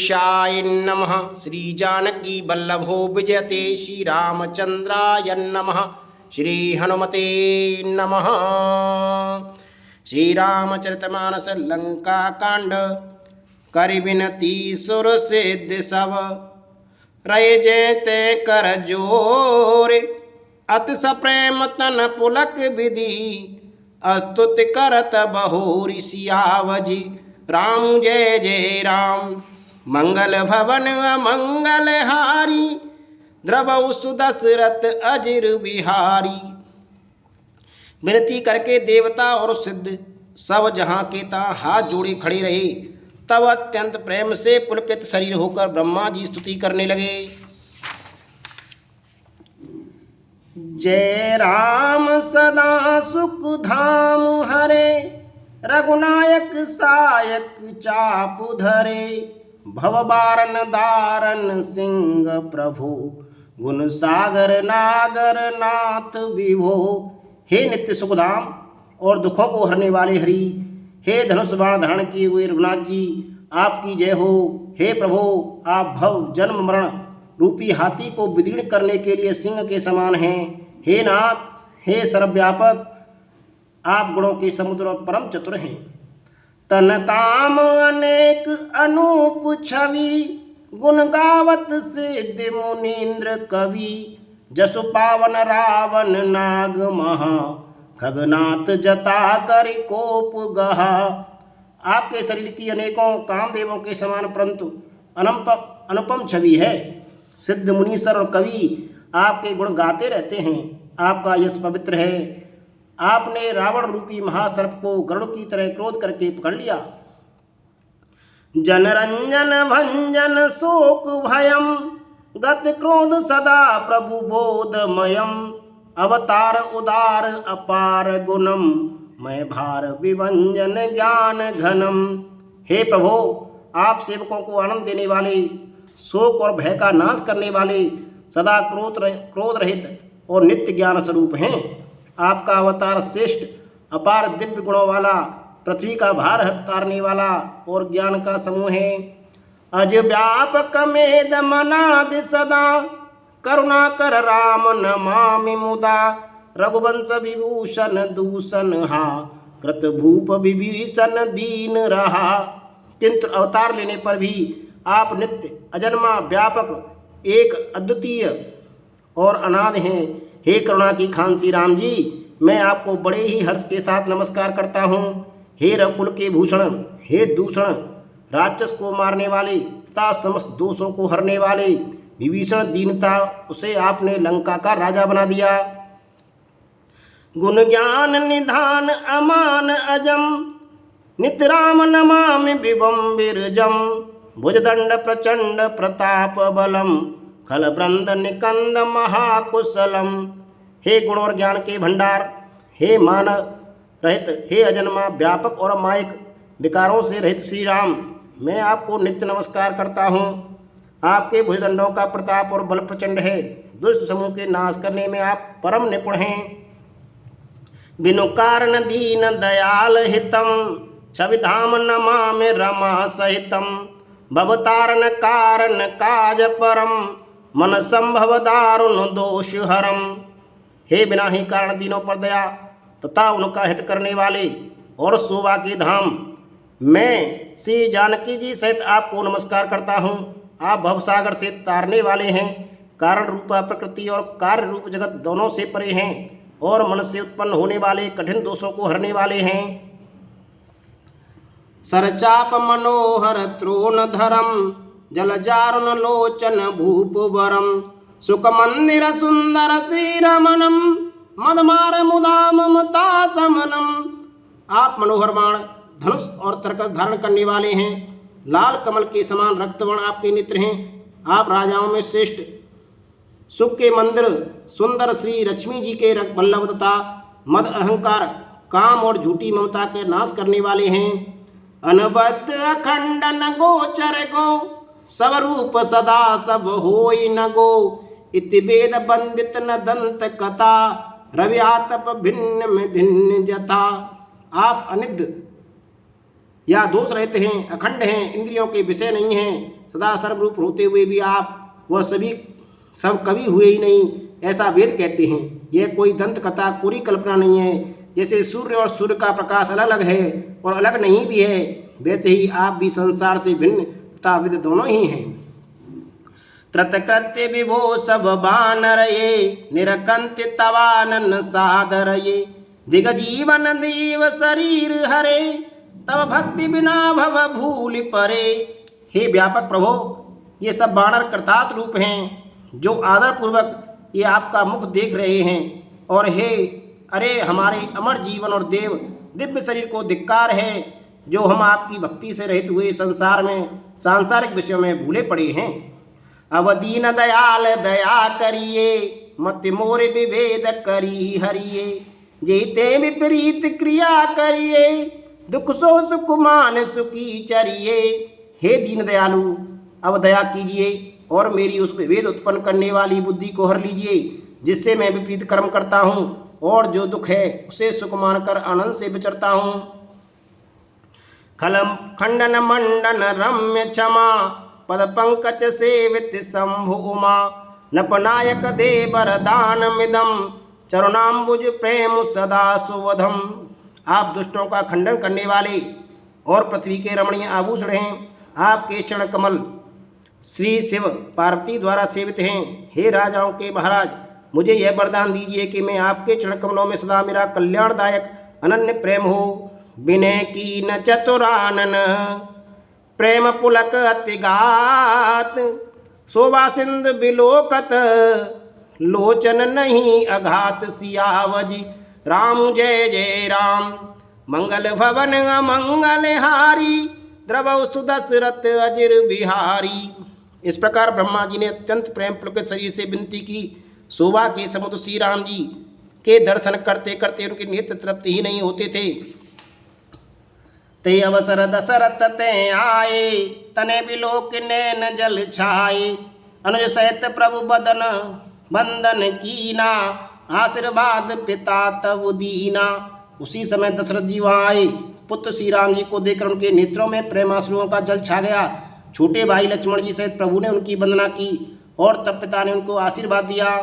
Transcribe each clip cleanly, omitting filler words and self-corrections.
वेंकटेशाय नमः। श्री जानकी वल्लभो विजयते श्री रामचंद्राय नमः। श्री हनुमते नमः। श्री रामचरितमानस लंका कांड करि विनती सुर सिद्ध सब रय जयते कर जोर अति सप्रेम तन पुलक विधि अस्तुति करत बहोरि सियावजी राम जय जय राम। मंगल भवन मंगल हारी द्रवौ सुदशरथ अजिर बिहारी। विनती करके देवता और सिद्ध सब जहाँ के तहाँ हाथ जोड़े खड़े रहे। तब अत्यंत प्रेम से पुलकित शरीर होकर ब्रह्मा जी स्तुति करने लगे। जय राम सदा सुख धाम हरे रघुनायक सायक चापु धरे भव बारन दारन सिंह प्रभु गुण सागर नागर नाथ विभो। हे नित्य सुखधाम और दुखों को हरने वाले हरि, हे धनुष बाण धारण किए हुए रघुनाथ जी आपकी जय हो। हे प्रभु आप भव जन्म मरण रूपी हाथी को विदीर्ण करने के लिए सिंह के समान हैं। हे नाथ, हे सर्वव्यापक, आप गुणों के समुद्र और परम चतुर हैं। तन काम अनेक अनूप छवि गुण गावत सिद्ध मुनीन्द्र कवि जसु पावन रावण नाग महा खगनाथ जता करि कोप गहा। आपके शरीर की अनेकों कामदेवों के समान परंतु अनुपम छवि है। सिद्ध मुनीश्वर और कवि आपके गुण गाते रहते हैं। आपका यश पवित्र है। आपने रावण रूपी महासर्प को गरुड़ की तरह क्रोध करके पकड़ लिया। जनरंजन भंजन शोक भयम गत क्रोध सदा प्रभु बोधमयम अवतार उदार अपार गुणम मैं भार विभंजन ज्ञान घनम। हे प्रभु, आप सेवकों को आनंद देने वाले, शोक और भय का नाश करने वाले, सदा क्रोध रहित और नित्य ज्ञान स्वरूप हैं। आपका अवतार श्रेष्ठ अपार दिव्य गुणों वाला, पृथ्वी का भार तारने वाला और ज्ञान का समूह है। अज व्यापक मेद मनाद सदा करुणा कर राम नमामि मुदा रघुवंश विभूषण दूषण हा कृत भूप विभीषण दीन रहा। किंतु अवतार लेने पर भी आप नित्य अजन्मा व्यापक एक अद्वितीय और अनाद हैं। हे करुणा की खान श्री राम जी, मैं आपको बड़े ही हर्ष के साथ नमस्कार करता हूँ। हे रघुकुल के भूषण, हे दूषण राक्षस को मारने वाले तथा समस्त दोषों को हरने वाले विभीषण दीनता, उसे आपने लंका का राजा बना दिया। गुण ज्ञान निधान अमान अजम नित्य राम नमामि विभम विरजम भुजदंड प्रचंड प्रताप बलम खल ब्रंद निकंद महाकुशलम। हे गुण और ज्ञान के भंडार, हे मान रहित, हे अजन्मा व्यापक और अमायिक विकारों से रहित श्री राम, मैं आपको नित्य नमस्कार करता हूँ। आपके भुजदंडों का प्रताप और बल प्रचंड है। दुष्ट समूह के नाश करने में आप परम निपुण हैं। बिनु कारण दीन दयाल हितम छविधाम नमामि रमा सहितम भवतारण कारण काज परम मन संभव दारुण दोष हरम। हे बिना ही कारण दीनों पर दया तथा उनका हित करने वाले और शोभा के धाम, मैं श्री जानकी जी सहित आपको नमस्कार करता हूँ। आप भवसागर से तारने वाले हैं। कारण रूपा प्रकृति और कार्य रूप जगत दोनों से परे हैं और मन से उत्पन्न होने वाले कठिन दोषों को हरने वाले हैं। सरचाप मनोहर त्रोण धरम जलजारुण लोचन भूप वरम सुख मंदिर सुंदर श्री रमणम मदमार मुदा ममता समनम। आप मनोहर बाण, धनुष और तरकस धारण करने वाले हैं। लाल कमल के समान रक्तवर्ण आपके नेत्र हैं। आप राजाओं में श्रेष्ठ, सुख के मंदिर सुंदर श्री लक्ष्मी जी के वल्लभ तथा मद अहंकार काम और झूठी ममता के नाश करने वाले हैं। अनबद्ध अखंड न गोचर गो सब रूप सदा सब होई न गो इति वेद बंदित न दंत कथा रव्यातप भिन्न में भिन्न जथा। आप अनिद्र या दोष रहते हैं, अखंड हैं, इंद्रियों के विषय नहीं हैं, सदा सर्वरूप होते हुए भी आप वह सब कभी हुए ही नहीं, ऐसा वेद कहते हैं। यह कोई दंत कथा पूरी कल्पना नहीं है। जैसे सूर्य और सूर्य का प्रकाश अलग अलग है और अलग नहीं भी है, वैसे ही आप भी संसार से भिन्न तथा विद दोनों ही हैं। कृतकृत्य विभो सब बानर ये, निरकंत तवानन सादर ये, दिग जीवन देव शरीर हरे, तब भक्ति बिना भव भूल परे। हे व्यापक प्रभो, ये सब बानर कृतार्थ रूप हैं जो आदर पूर्वक ये आपका मुख देख रहे हैं। और हे अरे हमारे अमर जीवन और देव दिव्य शरीर को धिक्कार है, जो हम आपकी भक्ति से रहित हुए संसार में सांसारिक विषयों में भूले पड़े हैं। अवदीन दयाल दया करिए, मत मोर विभेद करी हरिये, जीते विपरीत क्रिया करिए, दुख सो सुख मान सुखी चरिए। हे दीन दयालु, अब दया कीजिए और मेरी उस विभेद उत्पन्न करने वाली बुद्धि को हर लीजिए, जिससे मैं विपरीत कर्म करता हूँ और जो दुख है उसे सुख मानकर आनंद से विचरता हूँ। खलम खंडन मंडन रम्य क्षमा, पद पंकज सेवित शंभु उमा, नपनायक दे वरदान मिदम, चरुणाम्बुज प्रेम सदा सुवधम। आप दुष्टों का खंडन करने वाले और पृथ्वी के रमणीय आभूषण हैं। आपके चरण कमल श्री शिव पार्वती द्वारा सेवित हैं। हे राजाओं के महाराज, मुझे यह वरदान दीजिए कि मैं आपके चरण कमलों में सदा मेरा कल्याणदायक अनन्य प्रेम हो। विनय की न चतुरानन, प्रेम पुलक अतिगात, शोभा सिंध बिलोकत, लोचन नहीं अघात। सियावज राम जय जय राम, मंगल भवन अमंगल हारी, द्रवौ सुदशरथ अजिर बिहारी। इस प्रकार ब्रह्मा जी ने अत्यंत प्रेम पुलकित शरीर से विनती की। शोभा के समुद्र श्री राम जी के दर्शन करते करते उनके नेत्र तृप्त ही नहीं होते थे। ते अवसर दशरथ ते आए, तने बिलोक नैन जल छाए, अनुज सहित प्रभु बदन बंदन कीना, आशीर्वाद पिता तब दीना। उसी समय दशरथ जी वहाँ आए। पुत्र श्री राम जी को देखकर उनके नेत्रों में प्रेमाश्रुओं का जल छा गया। छोटे भाई लक्ष्मण जी सहित प्रभु ने उनकी वंदना की और तब पिता ने उनको आशीर्वाद दिया।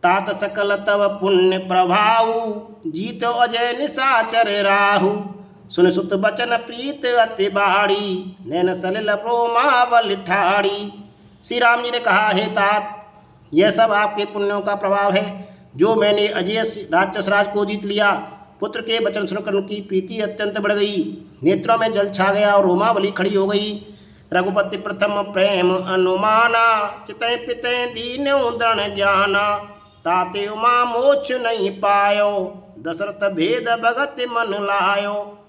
तात सकल तव पुण्य प्रभाऊ, जीत अजय निशाचर राहु, सुन सुत बचन प्रीत अति बाड़ी, नैन सलिल प्रोमावल ठाड़ी। श्री राम जी ने कहा, हे तात, यह सब आपके पुण्यों का प्रभाव है, जो मैंने अजय राक्षस राज को जीत लिया। पुत्र के वचन सुनकर उनकी प्रीति अत्यंत बढ़ गई, नेत्रों में जल छा गया और रोमावली खड़ी हो गई। रघुपति प्रथम प्रेम अनुमाना, चितय पितय दीन दृढ़ जाना, ताते उमा मोक्ष नहीं पायो, दशरथ भेद भगत मन लायो।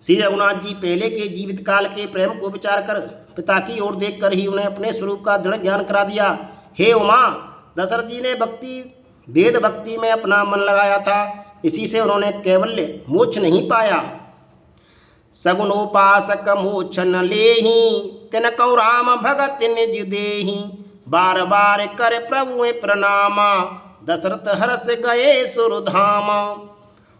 श्री रघुनाथ जी पहले के जीवित काल के प्रेम को विचार कर पिता की ओर देखकर ही उन्हें अपने स्वरूप का दृढ़ ज्ञान करा दिया। हे उमा, दशरथ जी ने वेद भक्ति में अपना मन लगाया था, इसी से उन्होंने कैवल्य मोक्ष नहीं पाया। सगुणोपासक मोक्ष न लेहि, तिनकौ राम भगत निज देहि, बार बार कर प्रभु प्रणामा, दशरथ हर्ष गए सुरधामा।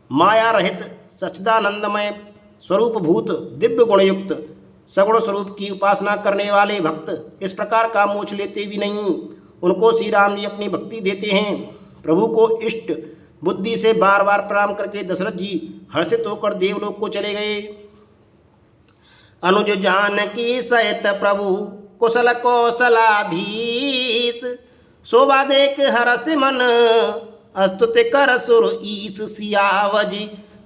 माया रहित सच्चिदानंदमय स्वरूप भूत दिव्य गुणयुक्त सगुण स्वरूप की उपासना करने वाले भक्त इस प्रकार का मोक्ष लेते भी नहीं। उनको श्री राम जी अपनी भक्ति देते हैं। प्रभु को इष्ट बुद्धि से बार बार प्रणाम करके दशरथ जी हर्षित होकर देवलोक को चले गए। अनुज जानकी सहित प्रभु कुशल कौशलाधीश, शोभा देख हरस मन स्तुति कर सुर ईश। सियावज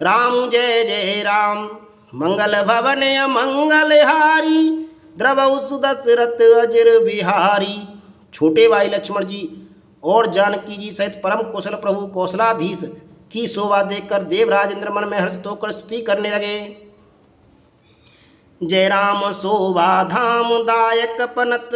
राम जय जय राम, मंगल भवन अमंगल हारी, द्रवौ सुदशरथ अजिर बिहारी। छोटे भाई लक्ष्मण जी और जानकी जी सहित परम कुशल प्रभु कौशलाधीश की शोभा देखकर देवराज इंद्र मन में हर्षित होकर स्तुति करने लगे। जय राम शोभा धाम दायक पनत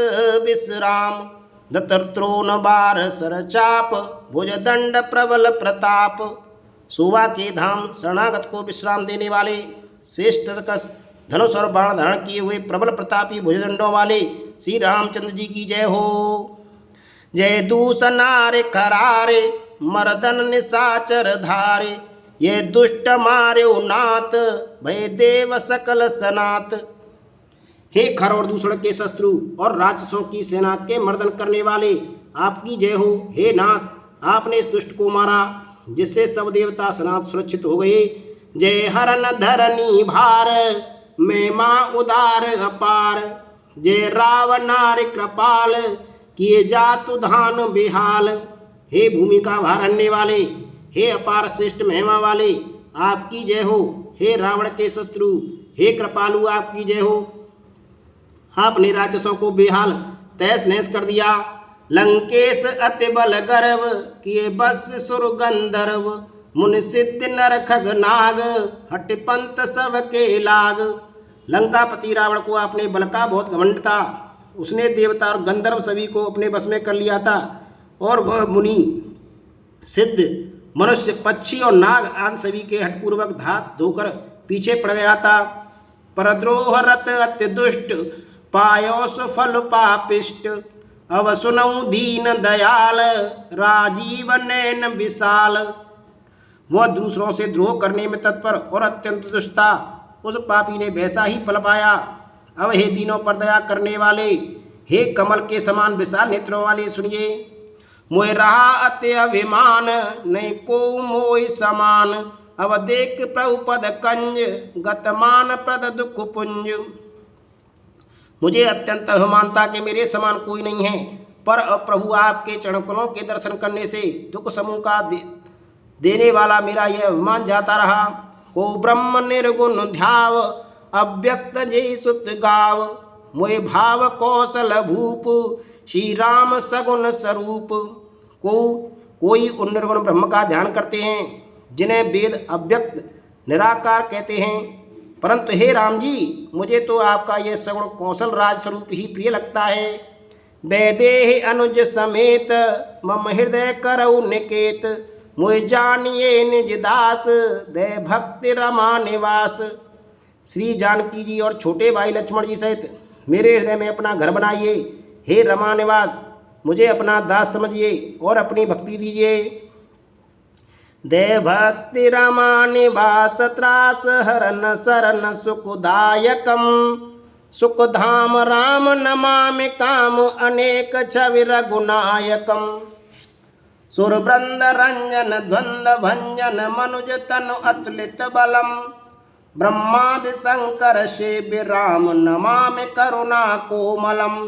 विश्राम, दत्रोन बार सर चाप, भुज दंड प्रबल प्रताप। शोभा के धाम शरणागत को विश्राम देने वाले, श्रेष्ठ रकस धनुष और बाण धारण किए हुए प्रबल प्रतापी भुजदंडों वाले श्री रामचंद्र जी की जय हो। जय दूसनारे करारे, मर्दन निशाचर धारे, ये दुष्ट मारे नाथ, भय देव सकल सनात। हे खर और दूषण के शत्रु और राक्षसों की सेना के मर्दन करने वाले, आपकी जय हो। हे नाथ, आपने इस दुष्ट को मारा, जिससे सब देवता सनाथ सुरक्षित हो गए। जय हरन धरनी भार, मैं माँ उदार अपार। जय रावनार कृपाल, किए जातु धान बिहाल। हे भूमि का भारने वाले, हे अपार श्रेष्ठ महिमा वाले, आपकी जय हो। हे रावण के शत्रु, हे कृपालु, आपकी जय हो। आपने राक्षसों को बेहाल तहस नहस कर दिया। लंकेश अति बल गर्व, किए बस सुर गंधर्व। मुनि सिद्ध नर खग नाग, हट पंत सब के लाग। लंकापति रावण को अपने बल का बहुत घमंड था। उसने देवता और गंधर्व सभी को अपने बस में कर लिया था, और वह मुनि सिद्ध मनुष्य पक्षी और नाग आदि सभी के हठपूर्वक धात धोकर पीछे पड़ गया था। परद्रोह रत अति दुष्ट, पायो सुफल पापिष्ट। अब सुनऊ दीन दयाल, राजीव नैन विशाल। वह दूसरों से द्रोह करने में तत्पर और अत्यंत दुष्ट था। उस पापी ने वैसा ही फल पाया। अब हे दीनों पर दया करने वाले, हे कमल के समान विशाल नेत्रों वाले, सुनिए। मोह रहा अति अभिमान, नहीं को मोह समान। अब देख प्रभु पद कंज, गतमान प्रद दुख पुंज। मुझे अत्यंत अभिमान था कि मेरे समान कोई नहीं है, पर अब प्रभु आपके चरणकमलों के दर्शन करने से दुख समूह का देने वाला मेरा यह अभिमान जाता रहा। को ब्रह्म निर्गुण ध्याव, अव्यक्त जय सुत गाव। मोह भाव कौशल भूप, श्री राम सगुण स्वरूप। कोई उन निर्गुण ब्रह्म का ध्यान करते हैं, जिन्हें वेद अव्यक्त निराकार कहते हैं। परंतु हे राम जी, मुझे तो आपका यह सगुण कौशल राज स्वरूप ही प्रिय लगता है। वैदेह अनुज समेत, मम हृदय करऊ निकेत। मुझ जानिए निज दास, दे भक्ति रमा निवास। श्री जानकी जी और छोटे भाई लक्ष्मण जी सहित मेरे हृदय में अपना घर बनाइए। हे रमा निवास, मुझे अपना दास समझिए और अपनी भक्ति दीजिए। दे भक्ति रमा निवास, त्रास हरन शरण सुखदायकम। सुखधाम राम नमामि, काम अनेक छवि रघुनायकम। सुरवृंद रंजन द्वंद भंजन, मनुज तनु अतुलित बलम। ब्रह्मादि शंकर सेव्य राम, नमामि करुणा कोमलम।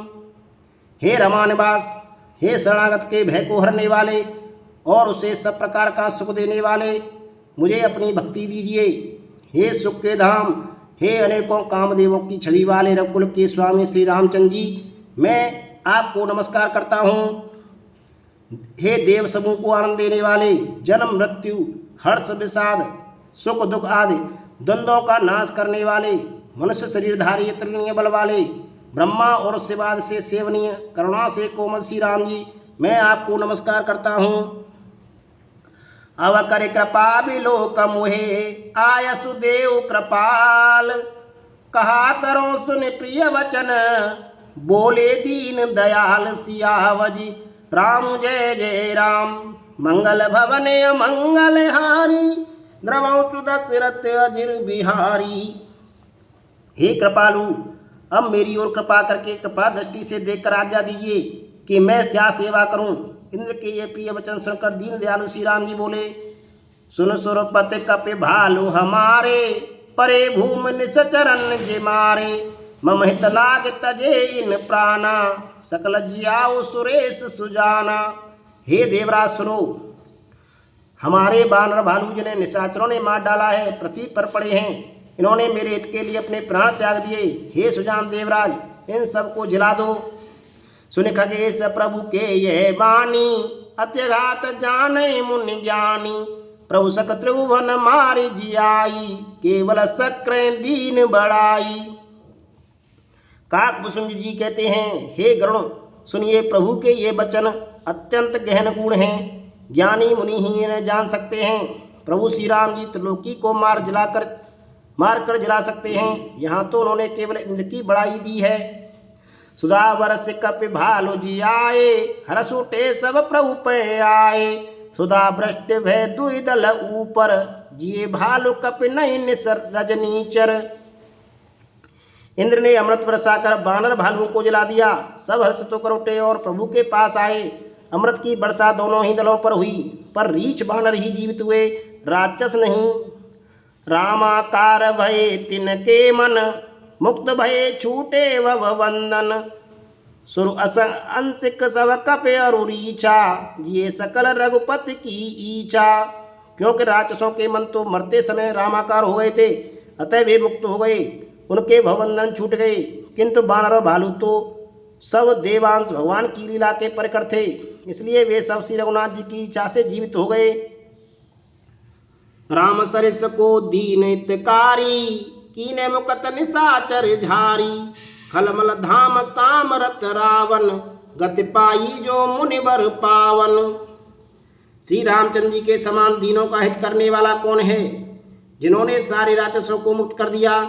हे रमानिवास, हे शरणागत के भय को हरने वाले और उसे सब प्रकार का सुख देने वाले, मुझे अपनी भक्ति दीजिए। हे सुख के धाम, हे अनेकों कामदेवों की छवि वाले रघुकुल के स्वामी श्री रामचंद्र जी, मैं आपको नमस्कार करता हूँ। हे देव समूह को आनंद देने वाले, जन्म मृत्यु हर्ष विषाद सुख दुख आदि द्वंद्वों का नाश करने वाले, मनुष्य शरीरधारी अतुलनीय बल वाले, ब्रह्मा और शिवाद से सेवनीय करुणा से कोमल श्री राम जी, मैं आपको नमस्कार करता हूँ। अवकर कृपा बिलोक मुहे, आयसु देव कृपाल। कहा करो सुन प्रिय वचन, बोले दीन दयाल सियावजी। राम जय जय राम, मंगल भवन मंगल हारी। द्रवौ दशरथ अजिर बिहारी। हे कृपालु, अब मेरी ओर कृपा करके कृपा दृष्टि से देखकर आज्ञा दीजिए कि मैं क्या सेवा करूं। इंद्र के ये प्रिय वचन सुनकर दीन दयालु श्री राम जी बोले, सुन सुरपति कपि भालु हमारे। परे भूमि निश्चरन जे मारे। मम हित लाग तजे इन प्राणा, सकल जियाओ सुरेश सुजाना। हे देवराज सुनो, हमारे बानर भालू जिन्हें निशाचरों ने मार डाला है, पृथ्वी पर पड़े हैं। इन्होंने मेरे हित के लिए अपने प्राण त्याग दिए। हे सुजान देवराज, इन सबको जिला दो। सुन खगेश प्रभु के यह वाणी, अत्यघात जाने मुनि ज्ञानी। प्रभु सक त्रिभुवन मारि जियाई, केवल सक्र दीन बढ़ाई। काकभूषण जी कहते हैं, हे गरुण सुनिए, प्रभु के ये वचन अत्यंत गहन गूढ़ हैं, ज्ञानी मुनि ही इन्हें जान सकते हैं। प्रभु श्री राम जी त्रिलोकी को मार कर जला सकते हैं, यहाँ तो उन्होंने केवल इंद्र की बड़ाई दी है। सुधा बरस कपि भालु जियाए, हरस उठे सब प्रभु पे आए। सुधा भ्रष्ट भय दुई दल ऊपर, जिये भालु कपि नहीं निसर रजनीचर। इंद्र ने अमृत बरसाकर बानर भालुओं को जला दिया। सब हर्षित होकर उठे और प्रभु के पास आए। अमृत की वर्षा दोनों ही दलों पर हुई, पर रीछ बानर ही जीवित हुए, राक्षस नहीं। रामाकार भये तिनके मन, मुक्त भये छूटे वह वंदन। सुर अंशिक सब कपे अरुरीछा, ये सकल रघुपति की ईछा। क्योंकि राक्षसों के मन तो मरते समय रामाकार हो गए थे, अतः वे मुक्त हो गए, उनके भवबंधन छूट गए। किंतु बानर और भालू तो सब देवांश भगवान की लीला के परिकर थे, इसलिए वे सब श्री रघुनाथ जी की इच्छा से जीवित हो गए। राम सरिस को दीन हितकारी, कीने मुकत निशाचर झारी। खलमल धाम काम रत रावण, गति पाई जो मुनिवर पावन। श्री रामचंद्र जी के समान दीनों का हित करने वाला कौन है, जिन्होंने सारे राक्षसों को मुक्त कर दिया।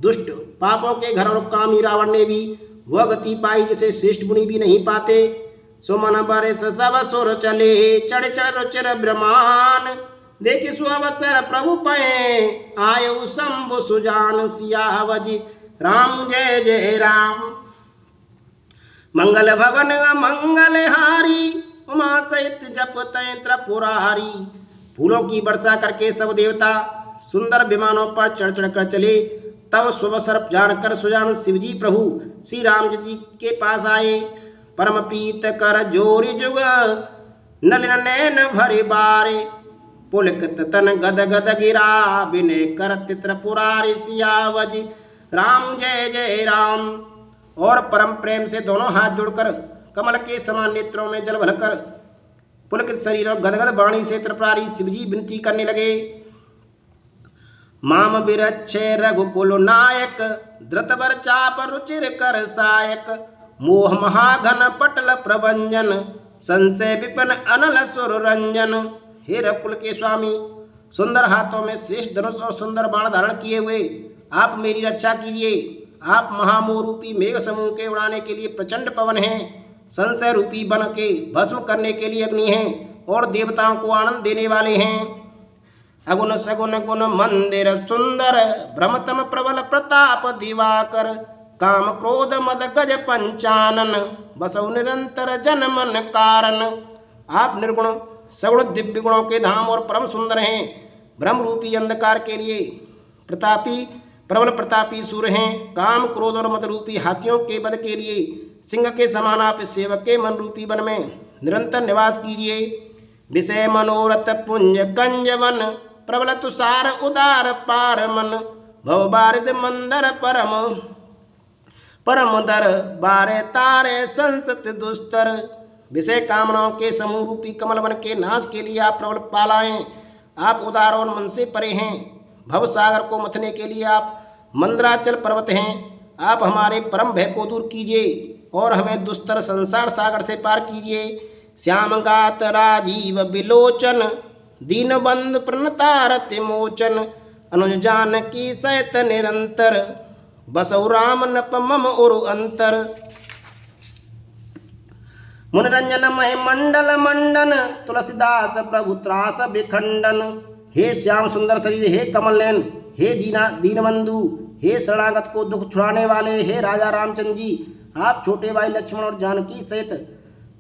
दुष्ट पापों के घर और कामी रावण ने भी वह गति पाई जिसे श्रेष्ठ मुनि भी नहीं पाते। सुमन बरस सब सुर चले, चढ़ चढ़ रुचिर ब्रह्मान। देखि सुअवसर प्रभु पए, आयु शंभु सुजान। सियावज राम जय जय राम। मंगल भवन मंगल हारी, उमा सहित जप तैत्र पुरारी। फूलों की वर्षा करके सब देवता सुंदर विमानों पर चढ़ चढ़ कर चले। तब सुअवसर जानकर सुजान शिवजी प्रभु श्री राम जी के पास आए। परम प्रीत कर जोरी जुग, नलिन नैन भरे बारे। पुलकित तन गद गद गिरा, विनय कर त्रिपुरारी। सियावज राम जय जय राम। और परम प्रेम से दोनों हाथ जोड़कर कमल के समान नेत्रों में जल भरकर पुलकित शरीर और गदगद वाणी से त्रिपुरारी शिवजी विनती करने लगे। माम विरक्षे रघुकुल नायक, धृतवर चाप रुचिर कर सायक। मोह महाघन पटल प्रभंजन, संशय विपिन अनल सुर रंजन। हे रघुकुल के स्वामी, सुंदर हाथों में श्रेष्ठ धनुष और सुंदर बाण धारण किए हुए आप मेरी रक्षा कीजिए। आप महामोह रूपी मेघ समूह के उड़ाने के लिए प्रचंड पवन हैं, संशय रूपी वन के भस्म करने के लिए अग्नि हैं, और देवताओं को आनंद देने वाले हैं। अगुण सगुण गुण मंदिर सुंदर, भ्रमतम प्रबल प्रताप दिवाकर। काम क्रोध मद गज पंचानन, बसौ निरंतर जन मन कारण। आप निर्गुण सगुण दिव्य गुणों के धाम और परम सुंदर हैं। ब्रह्म रूपी अंधकार के लिए प्रबल प्रतापी सूर्य हैं। काम क्रोध और मद रूपी हाथियों के वध के लिए सिंह के समान आप सेवक के मन रूपी वन में निरंतर निवास कीजिए। विषय मनोरथ पुंज कंजवन, प्रबल तुषार उदार पार मन। भव बारिद मंदर परम दर, बारे तारे संसत दुस्तर। विषय कामनाओं के समूह रूपी कमल वन के नाश के लिए आप प्रबल पालाएं। आप उदार और मन से परे हैं। भव सागर को मथने के लिए आप मंदराचल पर्वत हैं। आप हमारे परम भय को दूर कीजिए और हमें दुस्तर संसार सागर से पार कीजिए। श्यामगात राजीव विलोचन, दीनबंधु प्रणतारति मोचन। अनुज जानकी सहित निरंतर, बसौ राम नप मम उरु अंतर। मुनिरंजन मह मंडल मंडन, तुलसीदास प्रभु त्रास विखंडन। हे श्याम सुंदर शरीर, हे कमल नयन, हे दीनबंधु, हे शरणागत को दुख छुड़ाने वाले, हे राजा रामचंद्र जी, आप छोटे भाई लक्ष्मण और जानकी सहित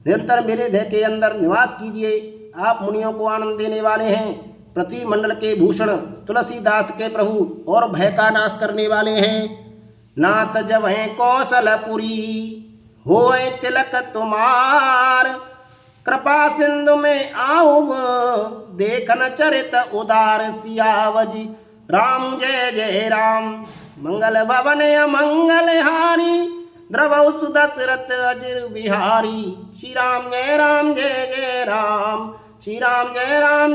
निरंतर मेरे देह के अंदर निवास कीजिए। आप मुनियों को आनंद देने वाले हैं, पृथ्वी मंडल के भूषण, तुलसीदास के प्रभु और भय का नाश करने वाले हैं। नाथ जब हैं कौशलपुरी, होए तिलक तुम्हार। कृपा सिंधु में आऊँ देखन चरित उदार। सियावज राम जय जय राम। मंगल भवन मंगल हारी, द्रवौ सुदशरथ अजिर बिहारी। श्री राम जय जय राम। श्री राम जय जय राम।